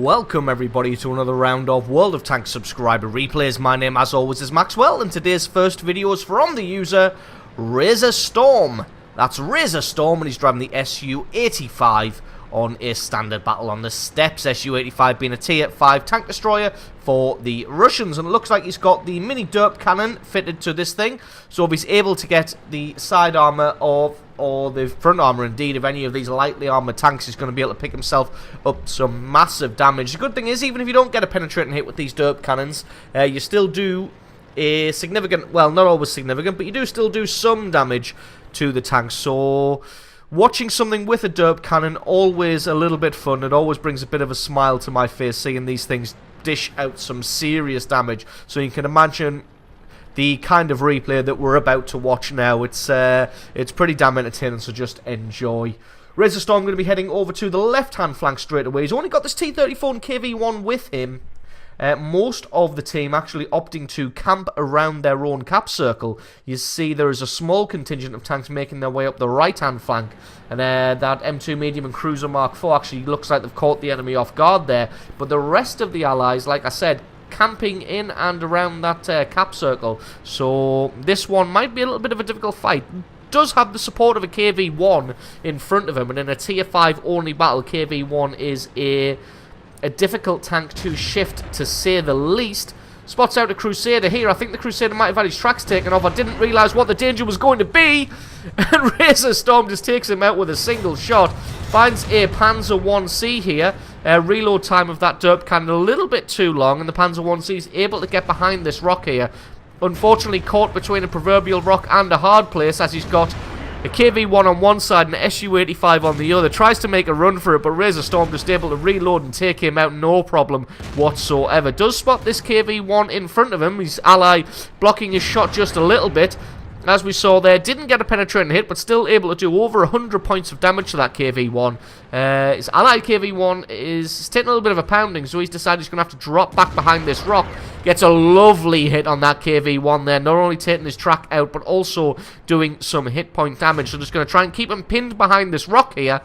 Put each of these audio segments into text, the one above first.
Welcome everybody to another round of World of Tanks subscriber replays. My name as always is Maxwell, and today's first video is from the user Razor Storm. That's Razor Storm, and he's driving the Su-85 on a standard battle on the steppes. Su-85 being a tier 5 tank destroyer for the Russians, and it looks like he's got the mini derp cannon fitted to this thing, so if he's able to get the side armor or the front armor, indeed, of any of these lightly armored tanks, he's going to be able to pick himself up some massive damage. The good thing is, even if you don't get a penetrating hit with these derp cannons, you still do a significant, well, not always significant, but you do still do some damage to the tank. So watching something with a derp cannon, always a little bit fun. It always brings a bit of a smile to my face seeing these things dish out some serious damage. So you can imagine the kind of replay that we're about to watch now. It's pretty damn entertaining, so just enjoy. Razor Storm going to be heading over to the left-hand flank straight away. He's only got this T-34 and KV-1 with him. Most of the team actually opting to camp around their own cap circle. You see there is a small contingent of tanks making their way up the right-hand flank. And that M2 Medium and Cruiser Mark IV actually looks like they've caught the enemy off guard there. But the rest of the allies, like I said, camping in and around that cap circle. So this one might be a little bit of a difficult fight. Does have the support of a KV-1 in front of him, and in a tier 5 only battle, KV-1 is a difficult tank to shift, to say the least. Spots out a Crusader here. I think the Crusader might have had his tracks taken off. I didn't realise what the danger was going to be. And Razor Storm just takes him out with a single shot. Finds a Panzer 1C here. Reload time of that derp cannon a little bit too long, and the Panzer 1C is able to get behind this rock here. Unfortunately caught between a proverbial rock and a hard place, as he's got a KV-1 on one side and a Su-85 on the other. Tries to make a run for it, but Razor Storm just able to reload and take him out, no problem whatsoever. Does spot this KV-1 in front of him. His ally blocking his shot just a little bit. As we saw there, didn't get a penetrating hit, but still able to do over 100 points of damage to that KV-1. His allied KV-1 is taking a little bit of a pounding, so he's decided he's going to have to drop back behind this rock. Gets a lovely hit on that KV-1 there, not only taking his track out, but also doing some hit point damage. So just going to try and keep him pinned behind this rock here.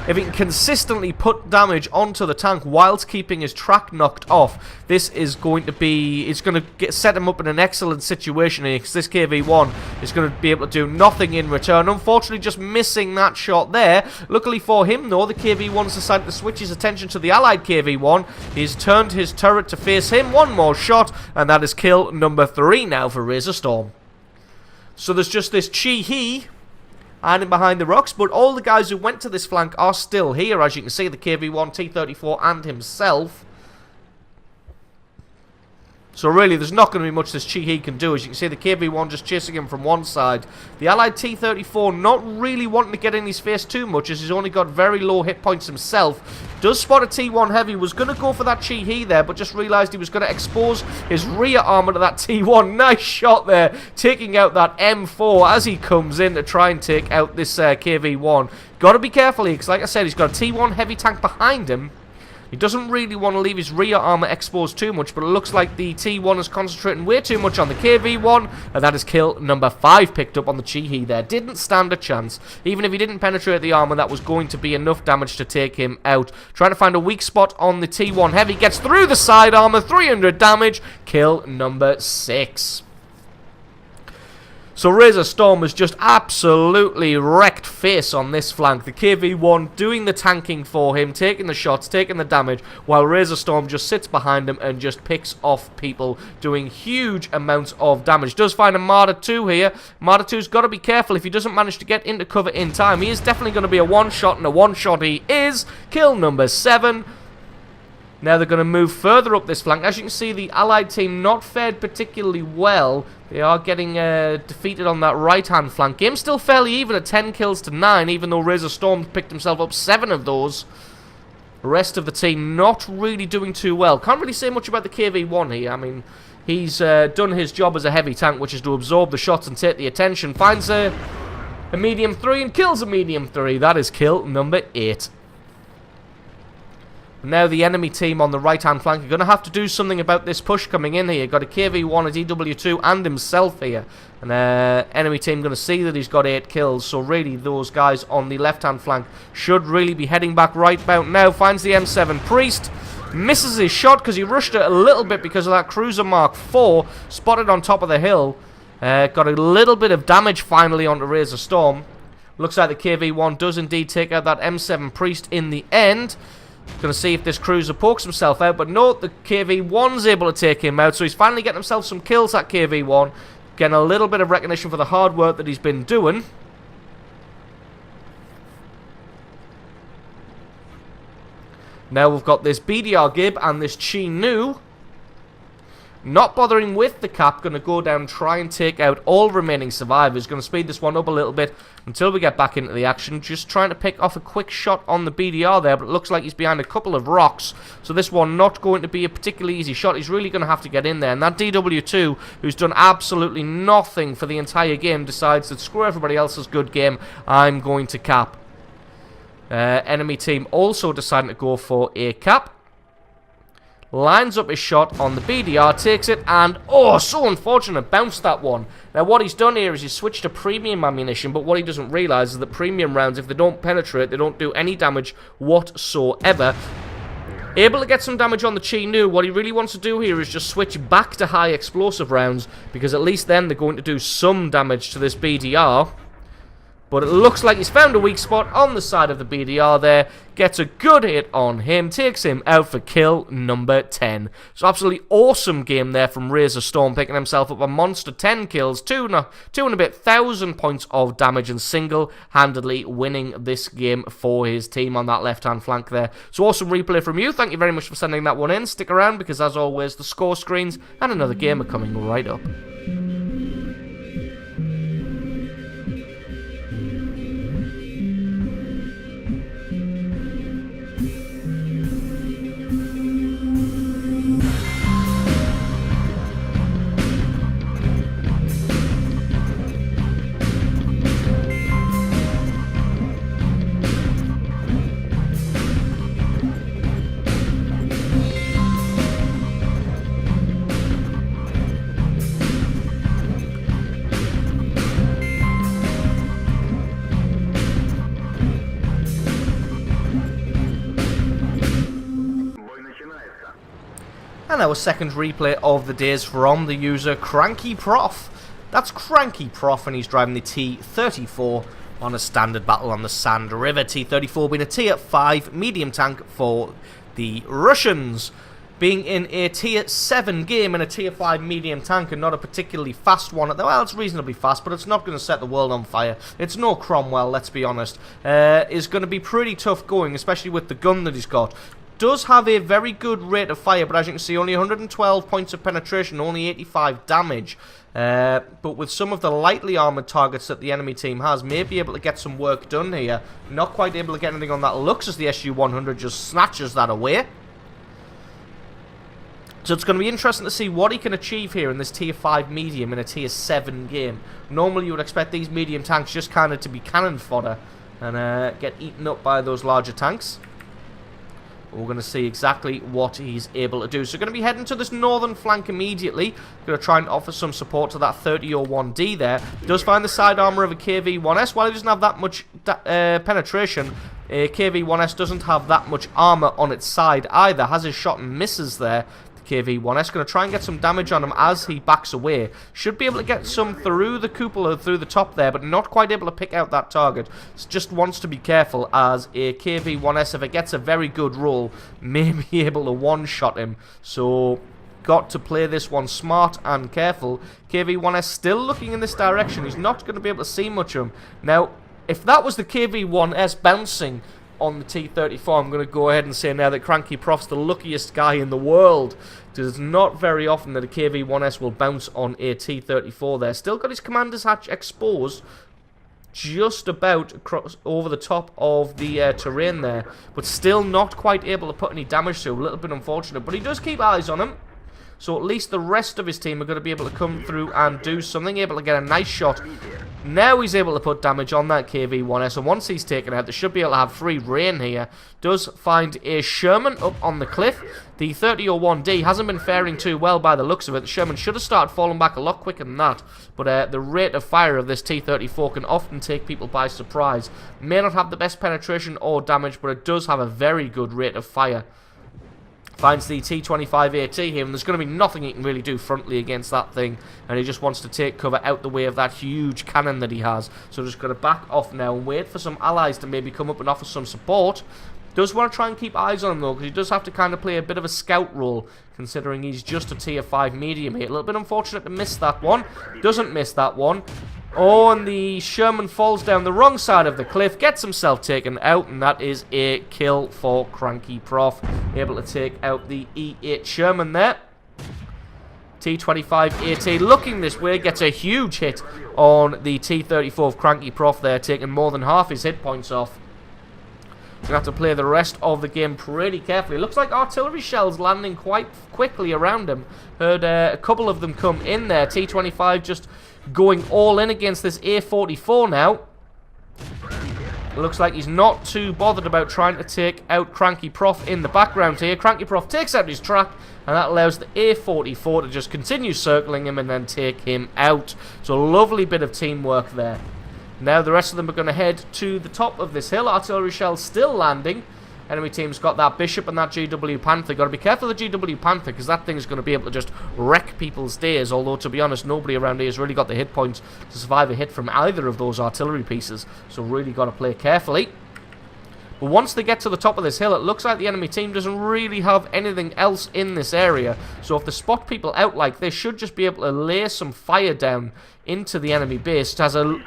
If he can consistently put damage onto the tank whilst keeping his track knocked off, this is going to be, it's going to set him up in an excellent situation here, because this KV-1 is going to be able to do nothing in return. Unfortunately, just missing that shot there. Luckily for him, though, the KV-1's decided to switch his attention to the allied KV-1. He's turned his turret to face him. One more shot, and that is kill number 3 now for Razor Storm. So there's just this Chi-He hiding behind the rocks, but all the guys who went to this flank are still here, as you can see, the KV-1, T-34 and himself. So really, there's not going to be much this Chi-He can do. As you can see, the KV-1 just chasing him from one side. The allied T-34 not really wanting to get in his face too much, as he's only got very low hit points himself. Does spot a T1 Heavy. Was going to go for that Chi-He there, but just realised he was going to expose his rear armour to that T1. Nice shot there, taking out that M4 as he comes in to try and take out this KV-1. Got to be careful here, because like I said, he's got a T1 Heavy tank behind him. He doesn't really want to leave his rear armor exposed too much, but it looks like the T1 is concentrating way too much on the KV-1, and that is kill number 5 picked up on the Chi-He there. Didn't stand a chance. Even if he didn't penetrate the armor, that was going to be enough damage to take him out. Trying to find a weak spot on the T1 Heavy. Gets through the side armor, 300 damage. Kill number 6. So Razor Storm has just absolutely wrecked face on this flank. The KV-1 doing the tanking for him, taking the shots, taking the damage, while Razor Storm just sits behind him and just picks off people, doing huge amounts of damage. Does find a Marder 2 here. Marder 2's got to be careful if he doesn't manage to get into cover in time. He is definitely going to be a one-shot, and a one-shot he is. Kill number 7. Now they're going to move further up this flank. As you can see, the allied team not fared particularly well. They are getting defeated on that right-hand flank. Game's still fairly even at 10 kills to 9, even though Razor Storm picked himself up 7 of those. The rest of the team not really doing too well. Can't really say much about the KV-1 here. I mean, he's done his job as a heavy tank, which is to absorb the shots and take the attention. Finds a medium 3 and kills a medium 3. That is kill number 8. Now the enemy team on the right-hand flank are going to have to do something about this push coming in here. Got a KV-1, a DW2, and himself here. And enemy team going to see that he's got 8 kills. So really, those guys on the left-hand flank should really be heading back right about now. Finds the M7 Priest. Misses his shot because he rushed it a little bit because of that Cruiser Mark IV. Spotted on top of the hill. Got a little bit of damage finally onto Razor Storm. Looks like the KV-1 does indeed take out that M7 Priest in the end. Going to see if this cruiser pokes himself out, but no, the KV-1's able to take him out, so he's finally getting himself some kills, that KV-1. Getting a little bit of recognition for the hard work that he's been doing. Now we've got this BDR Gib and this Chi Nu. Not bothering with the cap, going to go down, try and take out all remaining survivors. Going to speed this one up a little bit until we get back into the action. Just trying to pick off a quick shot on the BDR there, but it looks like he's behind a couple of rocks. So this one not going to be a particularly easy shot. He's really going to have to get in there. And that DW2, who's done absolutely nothing for the entire game, decides that screw everybody else's good game, I'm going to cap. Enemy team also deciding to go for a cap. Lines up his shot on the BDR, takes it, and oh, so unfortunate, bounced that one. Now what he's done here is he's switched to premium ammunition, but what he doesn't realise is that premium rounds, if they don't penetrate, they don't do any damage whatsoever. Able to get some damage on the Chi Nu. What he really wants to do here is just switch back to high explosive rounds, because at least then they're going to do some damage to this BDR. But it looks like he's found a weak spot on the side of the BDR there. Gets a good hit on him. Takes him out for kill number 10. So absolutely awesome game there from Razor Storm. Picking himself up a monster 10 kills. 2 and a bit thousand points of damage. And single-handedly winning this game for his team on that left-hand flank there. So awesome replay from you. Thank you very much for sending that one in. Stick around because as always the score screens and another game are coming right up. And our second replay of the day is from the user Cranky Prof. That's Cranky Prof, and he's driving the T-34 on a standard battle on the Sand River. T-34 being a tier 5 medium tank for the Russians. Being in a tier 7 game in a tier 5 medium tank and not a particularly fast one. Well, it's reasonably fast, but it's not going to set the world on fire. It's no Cromwell, let's be honest. Is going to be pretty tough going, especially with the gun that he's got. Does have a very good rate of fire, but as you can see, only 112 points of penetration, only 85 damage. But with some of the lightly armoured targets that the enemy team has, may be able to get some work done here. Not quite able to get anything on that. Looks as the SU-100 just snatches that away. So it's going to be interesting to see what he can achieve here in this tier 5 medium in a tier 7 game. Normally you would expect these medium tanks just kind of to be cannon fodder and get eaten up by those larger tanks. We're going to see exactly what he's able to do. So we're going to be heading to this northern flank immediately. Going to try and offer some support to that 3001D there. Does find the side armor of a KV-1S. While he doesn't have that much penetration, KV-1S doesn't have that much armor on its side either. Has his shot and misses there. KV-1S going to try and get some damage on him as he backs away. Should be able to get some through the cupola, through the top there, but not quite able to pick out that target. Just wants to be careful as a KV-1S, if it gets a very good roll, may be able to one-shot him. So got to play this one smart and careful. KV-1S still looking in this direction. He's not going to be able to see much of him. Now, if that was the KV-1S bouncing on the T-34, I'm going to go ahead and say now that Cranky Prof's the luckiest guy in the world. It's not very often that a KV-1S will bounce on a T-34 there. Still got his commander's hatch exposed just about across, over the top of the terrain there, but still not quite able to put any damage to him. A little bit unfortunate, but he does keep eyes on him. So at least the rest of his team are going to be able to come through and do something, able to get a nice shot. Now he's able to put damage on that KV-1S, and once he's taken out, they should be able to have free reign here. Does find a Sherman up on the cliff. The 3001D hasn't been faring too well by the looks of it. The Sherman should have started falling back a lot quicker than that, but the rate of fire of this T-34 can often take people by surprise. May not have the best penetration or damage, but it does have a very good rate of fire. Finds the T-25AT here, and there's going to be nothing he can really do frontally against that thing, and he just wants to take cover out the way of that huge cannon that he has. So just going to back off now and wait for some allies to maybe come up and offer some support. Does want to try and keep eyes on him though, because he does have to kind of play a bit of a scout role, considering he's just a tier 5 medium here. A little bit unfortunate to miss that one. Doesn't miss that one. Oh, and the Sherman falls down the wrong side of the cliff, gets himself taken out, and that is a kill for Cranky Prof. Able to take out the E8 Sherman there. T-25AT looking this way, gets a huge hit on the T-34 of Cranky Prof there, taking more than half his hit points off. Going to have to play the rest of the game pretty carefully. Looks like artillery shells landing quite quickly around him. Heard a couple of them come in there. T-25 just going all in against this A-44 now. Looks like he's not too bothered about trying to take out Cranky Prof in the background here. Cranky Prof takes out his track, and that allows the A-44 to just continue circling him and then take him out. So a lovely bit of teamwork there. Now the rest of them are going to head to the top of this hill. Artillery shells still landing. Enemy team's got that Bishop and that GW Panther. Got to be careful of the GW Panther, because that thing's going to be able to just wreck people's days. Although, to be honest, nobody around here has really got the hit points to survive a hit from either of those artillery pieces. So really got to play carefully. But once they get to the top of this hill, it looks like the enemy team doesn't really have anything else in this area. So if they spot people out like this, should just be able to lay some fire down into the enemy base. It has a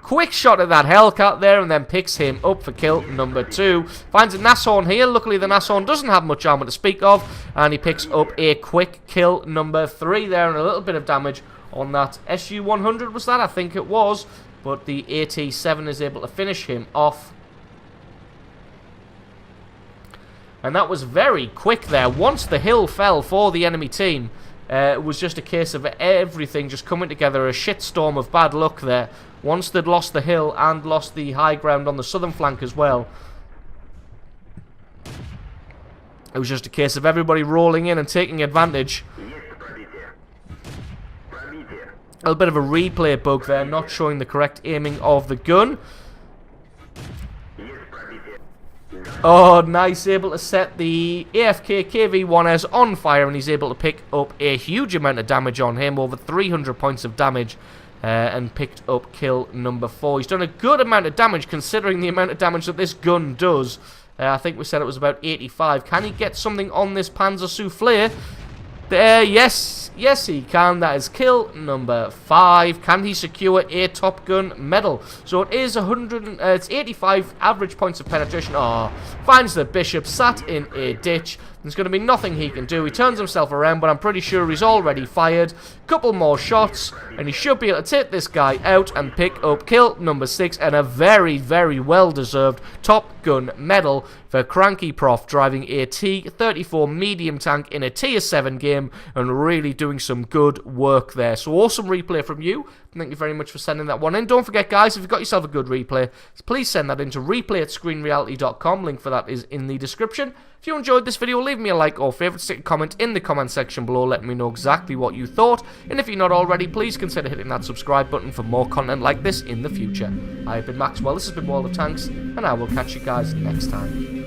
quick shot at that Hellcat there, and then picks him up for kill number 2. Finds a Nashorn here. Luckily, the Nashorn doesn't have much armor to speak of, and he picks up a quick kill number 3 there, and a little bit of damage on that SU-100 was that? I think it was. But the AT-7 is able to finish him off. And that was very quick there. Once the hill fell for the enemy team, it was just a case of everything just coming together, a shitstorm of bad luck there. Once they'd lost the hill and lost the high ground on the southern flank as well, it was just a case of everybody rolling in and taking advantage. A little bit of a replay bug there, not showing the correct aiming of the gun. Oh, nice, able to set the AFK KV-1S on fire, and he's able to pick up a huge amount of damage on him, over 300 points of damage, and picked up kill number 4. He's done a good amount of damage considering the amount of damage that this gun does. I think we said it was about 85. Can he get something on this Panzer Soufflé? There, yes, he can. That is kill number 5. Can he secure a Top Gun medal? So it is it's 85 average points of penetration. Oh, finds the Bishop sat in a ditch. There's going to be nothing he can do. He turns himself around, but I'm pretty sure he's already fired. Couple more shots, and he should be able to take this guy out and pick up kill number 6, and a very, very well-deserved Top Gun medal for Cranky Prof, driving a T-34 medium tank in a tier 7 game, and really doing some good work there. So awesome replay from you. Thank you very much for sending that one in. Don't forget, guys, if you've got yourself a good replay, please send that in to replay@screenreality.com. Link for that is in the description. If you enjoyed this video, leave me a like or favourite, stick a comment in the comment section below, letting me know exactly what you thought. And if you're not already, please consider hitting that subscribe button for more content like this in the future. I've been Maxwell, this has been World of Tanks, and I will catch you guys next time.